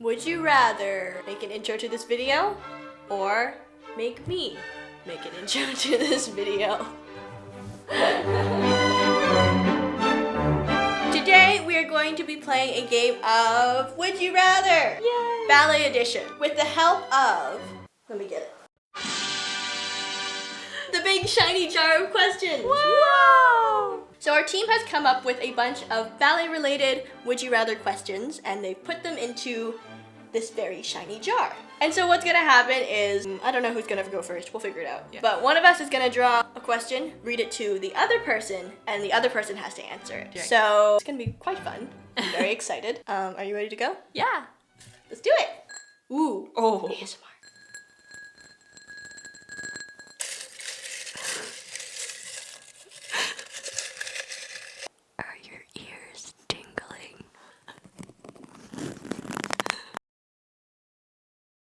Would you rather make an intro to this video or make me make an intro to this video? Today we are going to be playing a game of Would You Rather? Yay! Ballet Edition with the help of, let me get it, the big shiny jar of questions. Wow! So our team has come up with a bunch of ballet related Would You Rather questions and they've put them into this very shiny jar. And so what's gonna happen is, I don't know who's gonna go first, we'll figure it out. Yeah. But one of us is gonna draw a question, read it to the other person, and the other person has to answer it. Right. So it's gonna be quite fun. I'm very excited. Are you ready to go? Yeah. Let's do it. Ooh. Oh. ASMR. Are your ears tingling?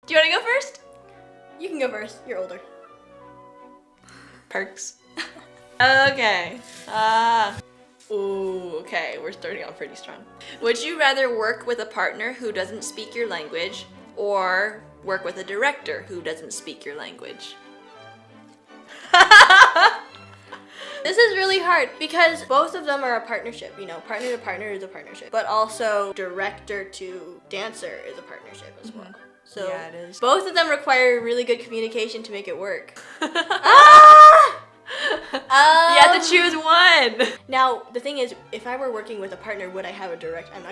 Do you want to go first? You can go first. You're older. Perks. Okay. Ooh, okay. We're starting off pretty strong. Would you rather work with a partner who doesn't speak your language or work with a director who doesn't speak your language? This is really hard because both of them are a partnership, you know, partner to partner is a partnership, but also director to dancer is a partnership as well. So yeah, it is. Both of them require really good communication to make it work. You have to choose one. Now, the thing is, if I were working with a partner, would I have a direct? I'm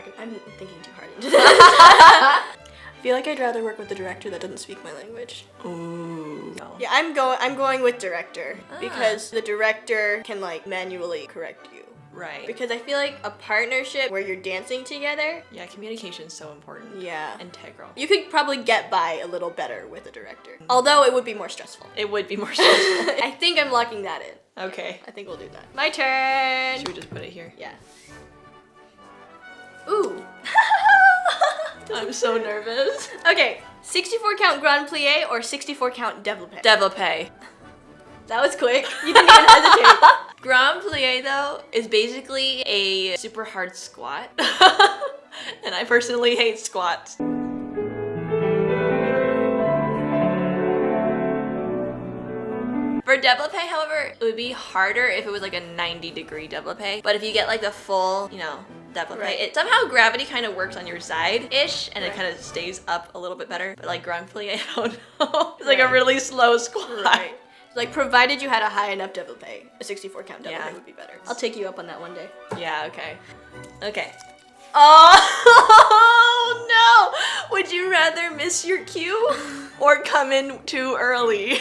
thinking too hard into this. I feel like I'd rather work with a director that doesn't speak my language. Ooh. Yeah, I'm going with director because the director can like manually correct you. Right. Because I feel like a partnership where you're dancing together. Yeah, communication is so important. Yeah. Integral. You could probably get by a little better with a director. Although it would be more stressful. It would be more stressful. I think I'm locking that in. Okay. I think we'll do that. My turn. Should we just put it here? Yeah. Ooh. I'm so nervous. Okay, 64 count Grand Plie or 64 count Développé? Développé. That was quick. You didn't even hesitate. Grand Plie, though, is basically a super hard squat. And I personally hate squats. For développé, however, it would be harder if it was like a 90-degree développé. But if you get like the full, développé, Right. it somehow gravity kind of works on your side-ish, and it kind of stays up a little bit better. But like Grand Plie, I don't know. It's like a really slow squat. Right. Like, provided you had a high enough développé, a 64 count développé would be better. I'll take you up on that one day. Yeah, okay. Okay. Oh, no! Would you rather miss your cue or come in too early?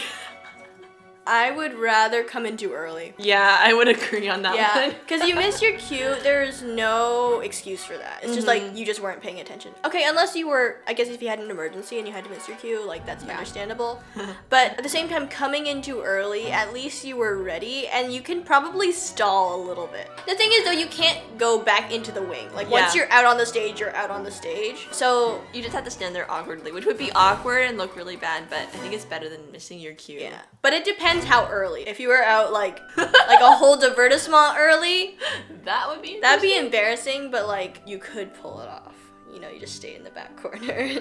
I would rather come in too early. Yeah, I would agree on that one. Because you miss your cue, there's no excuse for that. It's just like you just weren't paying attention. Okay, unless you were, I guess if you had an emergency and you had to miss your cue, like that's understandable. But at the same time, coming in too early, at least you were ready and you can probably stall a little bit. The thing is though, you can't go back into the wing. Like once you're out on the stage, you're out on the stage. So you just have to stand there awkwardly, which would be awkward and look really bad, but I think it's better than missing your cue. Yeah, but it depends how early. If you were out like a whole divertissement early, that'd be embarrassing, but like you could pull it off. You know, you just stay in the back corner.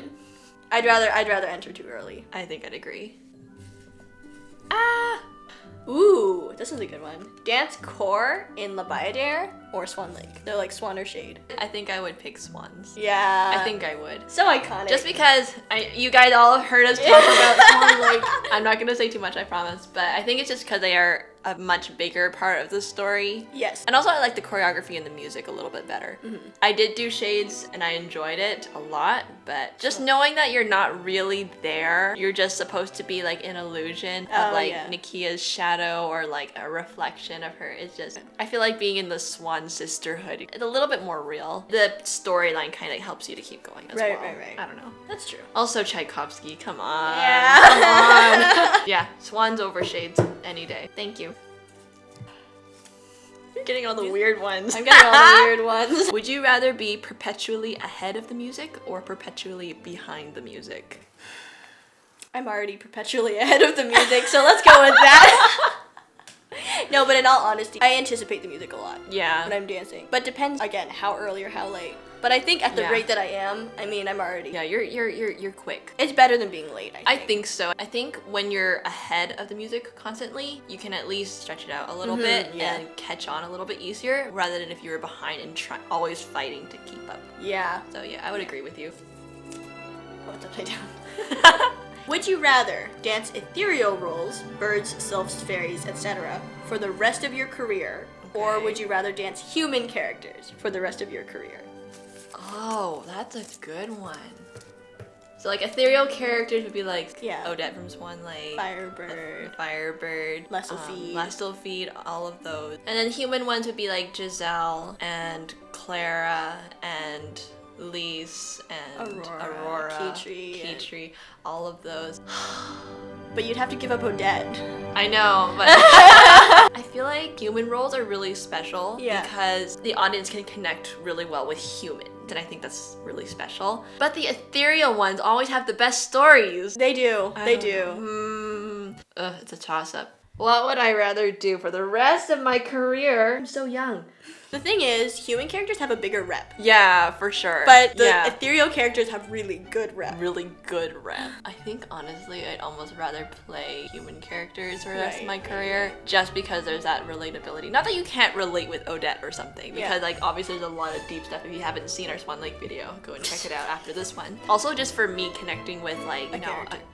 I'd rather enter too early. I think I'd agree. Ooh, this is a good one. Dance core in La Bayadere or Swan Lake? They're like Swan or Shade. I think I would pick swans. Yeah. I think I would. So iconic. Just because you guys all have heard us talk about Swan Lake. I'm not gonna say too much, I promise, but I think it's just because they are a much bigger part of the story. Yes. And also I like the choreography and the music a little bit better. I did do Shades and I enjoyed it a lot, but just knowing that you're not really there, you're just supposed to be like an illusion of Nikia's shadow or like a reflection of her. It's just, I feel like being in the Swan sisterhood, it's a little bit more real. The storyline kind of helps you to keep going as well. Right. I don't know. That's true. Also Tchaikovsky, come on. Yeah. Come on. Yeah, Swans over Shades any day. Thank you. You're getting all the weird ones. I'm getting all the weird ones. Would you rather be perpetually ahead of the music or perpetually behind the music? I'm already perpetually ahead of the music, so let's go with that. No, but in all honesty, I anticipate the music a lot. Yeah. When I'm dancing. But depends, again, how early or how late. But I think at the Yeah. rate that I am, I mean, I'm already. Yeah, you're quick. It's better than being late. I think so. I think when you're ahead of the music constantly, you can at least stretch it out a little bit and catch on a little bit easier, rather than if you were behind and always fighting to keep up. Yeah. So yeah, I would agree with you. Oh, it's upside down. Would you rather dance ethereal roles, birds, sylphs, fairies, etc., for the rest of your career, or would you rather dance human characters for the rest of your career? Oh, that's a good one. So like ethereal characters would be like Odette from Swan Lake, Firebird, Lestelfeed, all of those. And then human ones would be like Giselle and Clara and Lise and Aurora, Keytree, all of those. But you'd have to give up Odette. I know, but I feel like human roles are really special because the audience can connect really well with humans. And I think that's really special. But the ethereal ones always have the best stories. They do. It's a toss-up. What would I rather do for the rest of my career? I'm so young. The thing is, human characters have a bigger rep. Yeah, for sure. But the ethereal characters have really good rep. Really good rep. I think, honestly, I'd almost rather play human characters for the rest of my career, just because there's that relatability. Not that you can't relate with Odette or something, because like obviously there's a lot of deep stuff. If you haven't seen our Swan Lake video, go and check it out after this one. Also, just for me connecting with like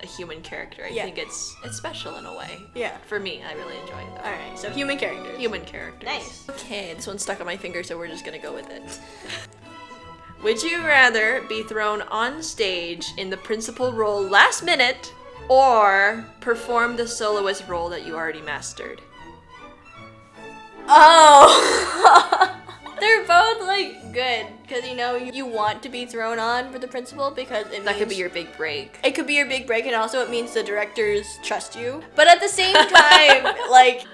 a human character, I think it's special in a way. Yeah. For me, I really enjoy it. Alright, so human characters. Human characters. Nice. Okay, this one's stuck on my finger, so we're just gonna go with it. Would you rather be thrown on stage in the principal role last minute, or perform the soloist role that you already mastered? Oh! They're both like good, because you want to be thrown on for the principal because that could be your big break. It could be your big break, and also it means the directors trust you. But at the same time, like,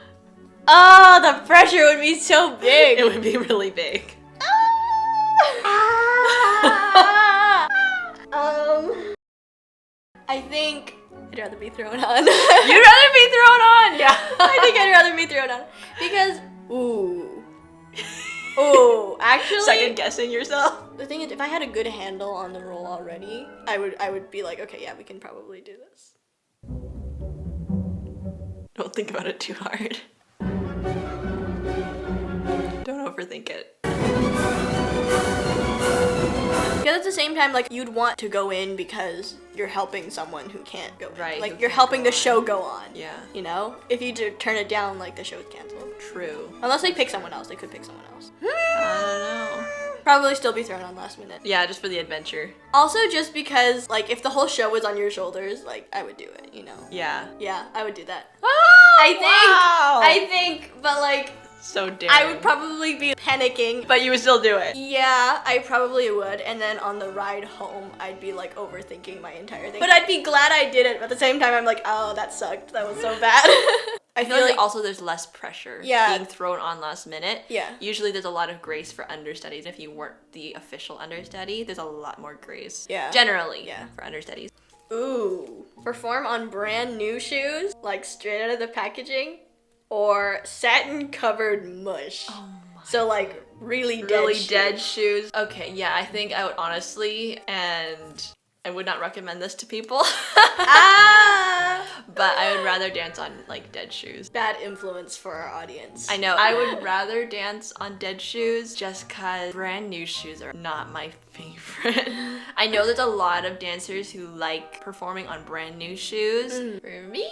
the pressure would be so big. It would be really big. I think I'd rather be thrown on. You'd rather be thrown on? Yeah. I think I'd rather be thrown on. Because, actually. Second guessing yourself. The thing is, if I had a good handle on the role already, I would be like, okay, yeah, we can probably do this. Don't think about it too hard. Don't overthink it. Because at the same time, like, you'd want to go in because you're helping someone who can't go in. Right. Like, you're helping the show go on. Yeah. You know? If you turn it down, like, the show's canceled. True. Unless they pick someone else. They could pick someone else. I don't know. Probably still be thrown on last minute. Yeah, just for the adventure. Also, just because, like, if the whole show was on your shoulders, like, I would do it, you know? Yeah. Yeah, I would do that. Oh, I think, but, like, so daring. I would probably be panicking. But you would still do it. Yeah, I probably would. And then on the ride home, I'd be like overthinking my entire thing. But I'd be glad I did it. But at the same time, I'm like, oh, that sucked. That was so bad. I feel like also there's less pressure being thrown on last minute. Yeah. Usually there's a lot of grace for understudies. If you weren't the official understudy, there's a lot more grace. Yeah. Generally, for understudies. Ooh. Perform on brand new shoes, like straight out of the packaging, or satin-covered mush. Oh my. So, like, really dead shoes. Okay, yeah, I think I would honestly, and I would not recommend this to people. But I would rather dance on, like, dead shoes. Bad influence for our audience. I know. I would rather dance on dead shoes just because brand new shoes are not my favorite. I know there's a lot of dancers who like performing on brand new shoes. For me,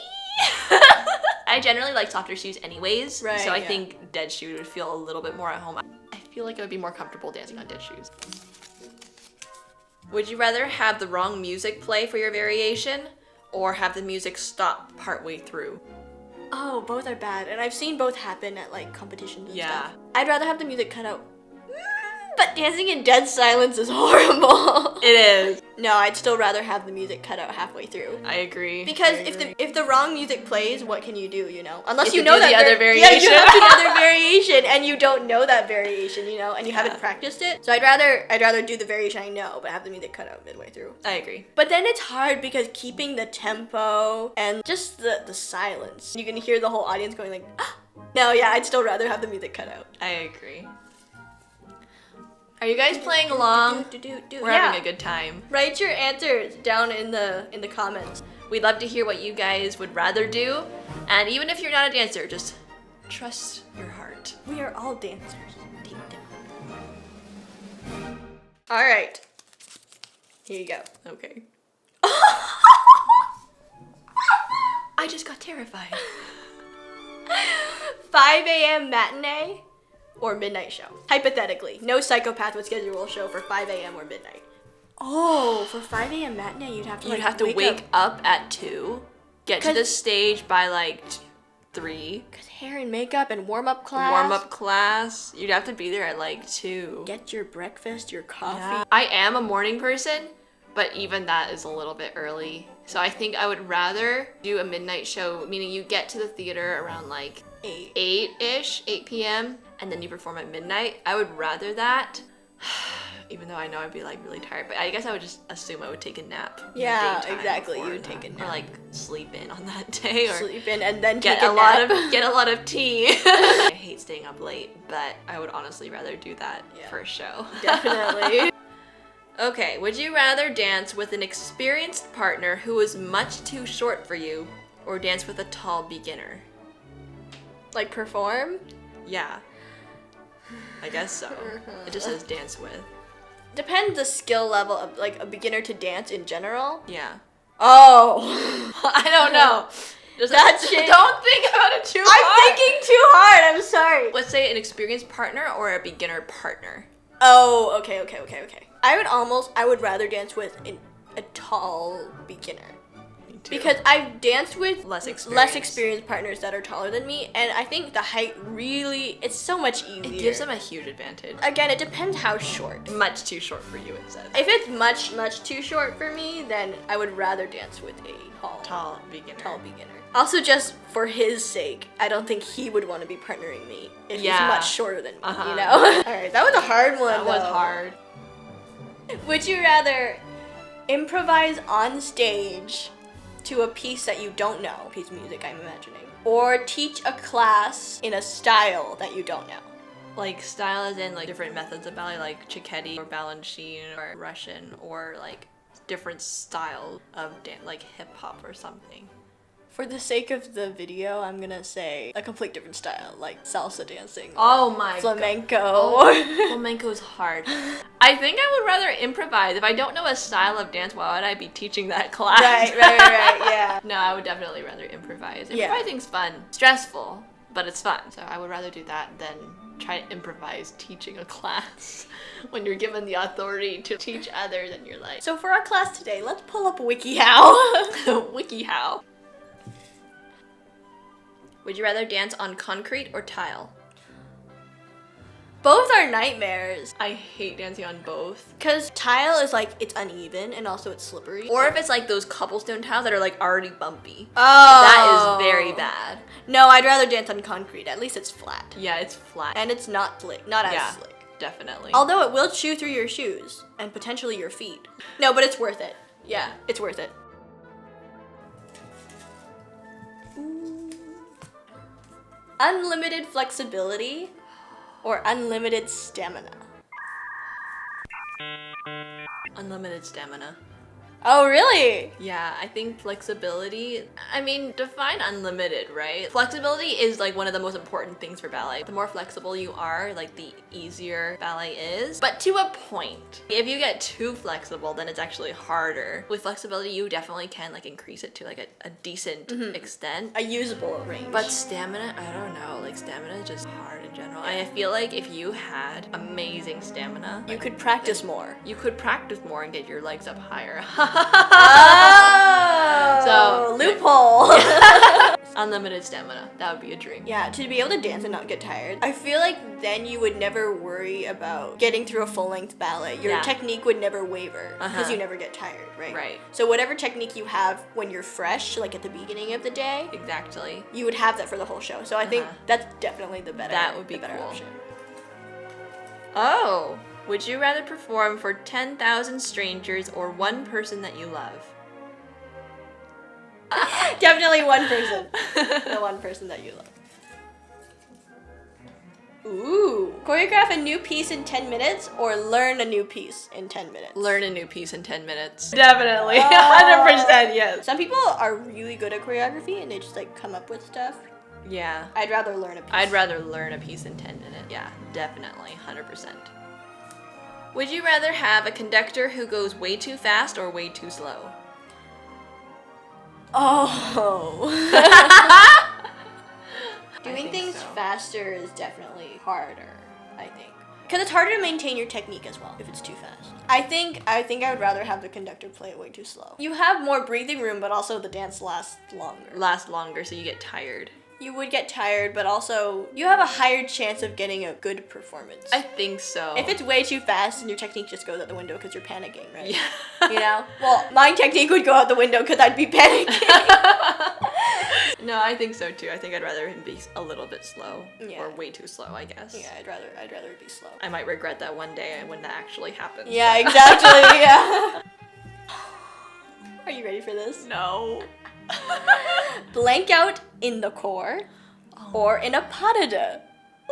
I generally like softer shoes anyways. Right, so I think dead shoes would feel a little bit more at home. I feel like I would be more comfortable dancing on dead shoes. Would you rather have the wrong music play for your variation, or have the music stop partway through? Oh, both are bad, and I've seen both happen at like competitions and stuff. I'd rather have the music cut out. But dancing in dead silence is horrible. It is. No, I'd still rather have the music cut out halfway through. I agree. Because if the wrong music plays, what can you do, you know? Unless you know that the other variation. Yeah, you have the other variation and you don't know that variation, you know, and you haven't practiced it. So I'd rather do the variation I know, but have the music cut out midway through. I agree. But then it's hard because keeping the tempo and just the silence. You can hear the whole audience going like, ah! No, yeah, I'd still rather have the music cut out. I agree. Are you guys playing along? We're having a good time. Write your answers down in the comments. We'd love to hear what you guys would rather do. And even if you're not a dancer, just trust your heart. We are all dancers. Deep down. All right. Here you go. Okay. I just got terrified. 5 a.m. matinee or midnight show? Hypothetically, no psychopath would schedule a show for 5 a.m. or midnight. Oh, for 5 a.m. matinee, you'd have to wake up at 2, get to the stage by like 3. Cause hair and makeup and warm-up class. You'd have to be there at like 2. Get your breakfast, your coffee. Yeah. I am a morning person, but even that is a little bit early. So I think I would rather do a midnight show, meaning you get to the theater around like 8-ish, 8 p.m. and then you perform at midnight. I would rather that. Even though I know I'd be like really tired, but I guess I would just assume I would take a nap. Yeah, exactly. You would take a nap. Or like sleep in on that day, or sleep in and then get take a lot of tea. I hate staying up late, but I would honestly rather do that for a show. Definitely. Okay, would you rather dance with an experienced partner who is much too short for you, or dance with a tall beginner? Like perform? Yeah. I guess so. It just says dance with. Depends the skill level of like a beginner to dance in general. Yeah. Oh. I don't know. Don't think about it too hard. I'm thinking too hard. I'm sorry. Let's say an experienced partner or a beginner partner. Oh, okay. I would rather dance with a tall beginner. Because I've danced with less experienced partners that are taller than me, and I think the height really, it's so much easier. It gives them a huge advantage. Again, it depends how short. Much too short for you, it says. If it's much too short for me, then I would rather dance with a tall beginner. Also, just for his sake, I don't think he would want to be partnering me if he's much shorter than me, you know? Alright, that was a hard one, That was hard. Would you rather improvise on stage to a piece that you don't know, piece of music I'm imagining, or teach a class in a style that you don't know? Like style as in like different methods of ballet, like Cicchetti or Balanchine or Russian, or like different style of dance, like hip hop or something. For the sake of the video, I'm gonna say a complete different style, like salsa dancing. Oh my flamenco. Oh, flamenco is hard. I think I would rather improvise. If I don't know a style of dance, why would I be teaching that class? Right, yeah. No, I would definitely rather improvise. Improvising's fun. Stressful, but it's fun. So I would rather do that than try to improvise teaching a class when you're given the authority to teach others and you're like... So for our class today, let's pull up WikiHow. WikiHow. Would you rather dance on concrete or tile? Both are nightmares. I hate dancing on both. Because tile is like, it's uneven and also it's slippery. Or if it's like those cobblestone tiles that are like already bumpy. Oh. That is very bad. No, I'd rather dance on concrete. At least it's flat. Yeah, it's flat. And it's not slick. Not as slick. Definitely. Although it will chew through your shoes and potentially your feet. No, but it's worth it. Yeah, it's worth it. Unlimited flexibility or unlimited stamina? Unlimited stamina. Oh, really? Yeah, I think flexibility, I mean, define unlimited, right? Flexibility is like one of the most important things for ballet. The more flexible you are, like the easier ballet is, but to a point. If you get too flexible, then it's actually harder. With flexibility, you definitely can like increase it to like a decent extent. A usable range. But stamina, I don't know, like stamina is just hard in general. And I feel like if you had amazing stamina, you could practice more. You could practice more and get your legs up higher. So loophole. Unlimited stamina, that would be a dream. Yeah, to be able to dance and not get tired. I feel like then you would never worry about getting through a full-length ballet. Your technique would never waver because you never get tired, right? Right. So whatever technique you have when you're fresh, like at the beginning of the day, exactly, you would have that for the whole show. So I think that's definitely the better. That would be better cool. option. Oh. Would you rather perform for 10,000 strangers or one person that you love? Definitely one person. The one person that you love. Ooh. Choreograph a new piece in 10 minutes or learn a new piece in 10 minutes? Learn a new piece in 10 minutes. Definitely. 100% yes. Some people are really good at choreography and they just like come up with stuff. Yeah. I'd rather learn a piece. I'd rather learn a piece in 10 minutes. Yeah, definitely. 100%. Would you rather have a conductor who goes way too fast or way too slow? Oh. Doing things faster is definitely harder, I think. Because it's harder to maintain your technique as well if it's too fast. I think I would rather have the conductor play it way too slow. You have more breathing room, but also the dance lasts longer. So you get tired. You would get tired, but also you have a higher chance of getting a good performance. I think so. If it's way too fast and your technique just goes out the window because you're panicking, right? Yeah. You know? Well, my technique would go out the window because I'd be panicking. No, I think so too. I think I'd rather him be a little bit slow. Yeah. Or way too slow, I guess. Yeah, I'd rather it be slow. I might regret that one day when that actually happens. Yeah, exactly. Yeah. Are you ready for this? No. Blank out in the core or in a pas de deux.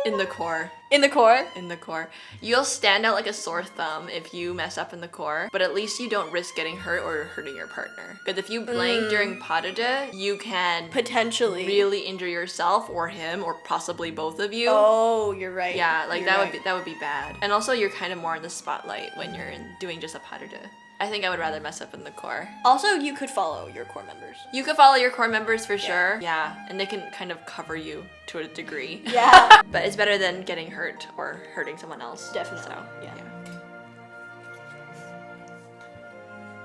In the core. In the core? In the core. You'll stand out like a sore thumb if you mess up in the core, but at least you don't risk getting hurt or hurting your partner. Because if you blank during pas de deux, you can potentially really injure yourself or him or possibly both of you. Oh, you're right. Yeah, like that would be bad. And also you're kind of more in the spotlight when you're doing just a pas de deux. I think I would rather mess up in the core. Also, you could follow your core members. You could follow your core members for sure. Yeah, and they can kind of cover you to a degree. Yeah. But it's better than getting hurt or hurting someone else. Definitely. So, yeah.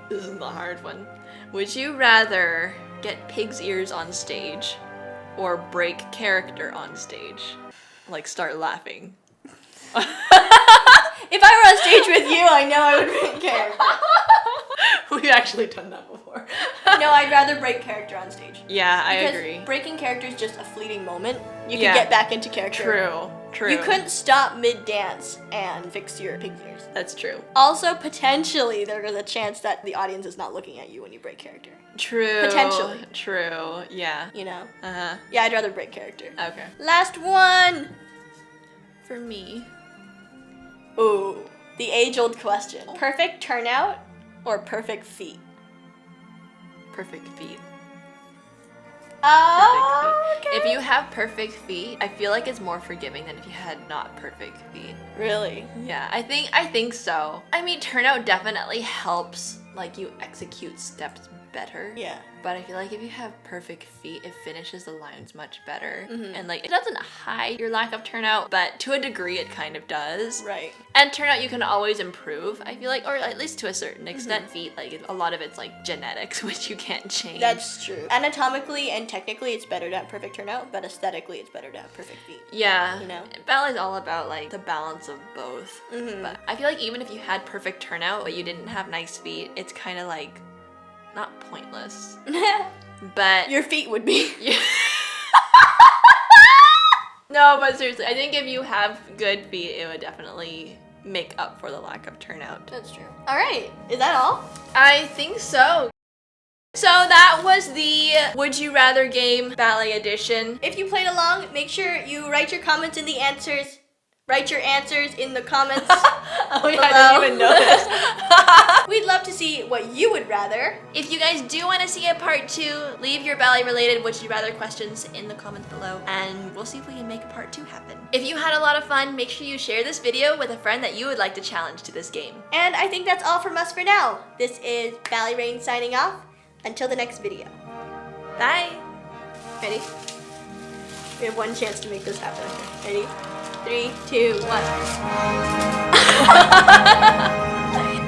This is the hard one. Would you rather get pig's ears on stage or break character on stage? Like start laughing. If I were on stage with you, I know I would break character. We've actually done that before. No, I'd rather break character on stage. Yeah, I Because agree. breaking character is just a fleeting moment. You can get back into character. True. You couldn't stop mid-dance and fix your pig's ears. That's true. Also, potentially, there is a chance that the audience is not looking at you when you break character. True. Potentially. True. Yeah. You know? Uh-huh. Yeah, I'd rather break character. Okay. Last one! For me. Ooh. The age-old question. Perfect turnout or perfect feet? Perfect feet. Oh, okay. If you have perfect feet, I feel like it's more forgiving than if you had not perfect feet. Really? Yeah, I think so. I mean, turnout definitely helps, like, you execute steps better. Yeah. But I feel like if you have perfect feet, it finishes the lines much better. And like, it doesn't hide your lack of turnout, but to a degree it kind of does. Right. And turnout you can always improve, I feel like, or at least to a certain extent. Feet, like, a lot of it's like genetics, which you can't change. That's true. Anatomically and technically it's better to have perfect turnout, but aesthetically it's better to have perfect feet. Yeah. You know? Ballet's all about like the balance of both. But I feel like even if you had perfect turnout, but you didn't have nice feet, it's kind of like, not pointless, but your feet would be. No, but seriously, I think if you have good feet, it would definitely make up for the lack of turnout. That's true. All right, is that all? I think so. So that was the Would You Rather game ballet edition. If you played along, make sure you write your comments in the answers. Write your answers in the comments Oh yeah, below. I didn't even notice. We'd love to see what you would rather. If you guys do want to see a part 2, leave your ballet related would you rather questions in the comments below and we'll see if we can make a part 2 happen. If you had a lot of fun, make sure you share this video with a friend that you would like to challenge to this game. And I think that's all from us for now. This is Ballet Rain signing off. Until the next video. Bye! Ready? We have one chance to make this happen. Ready? 3, 2, 1.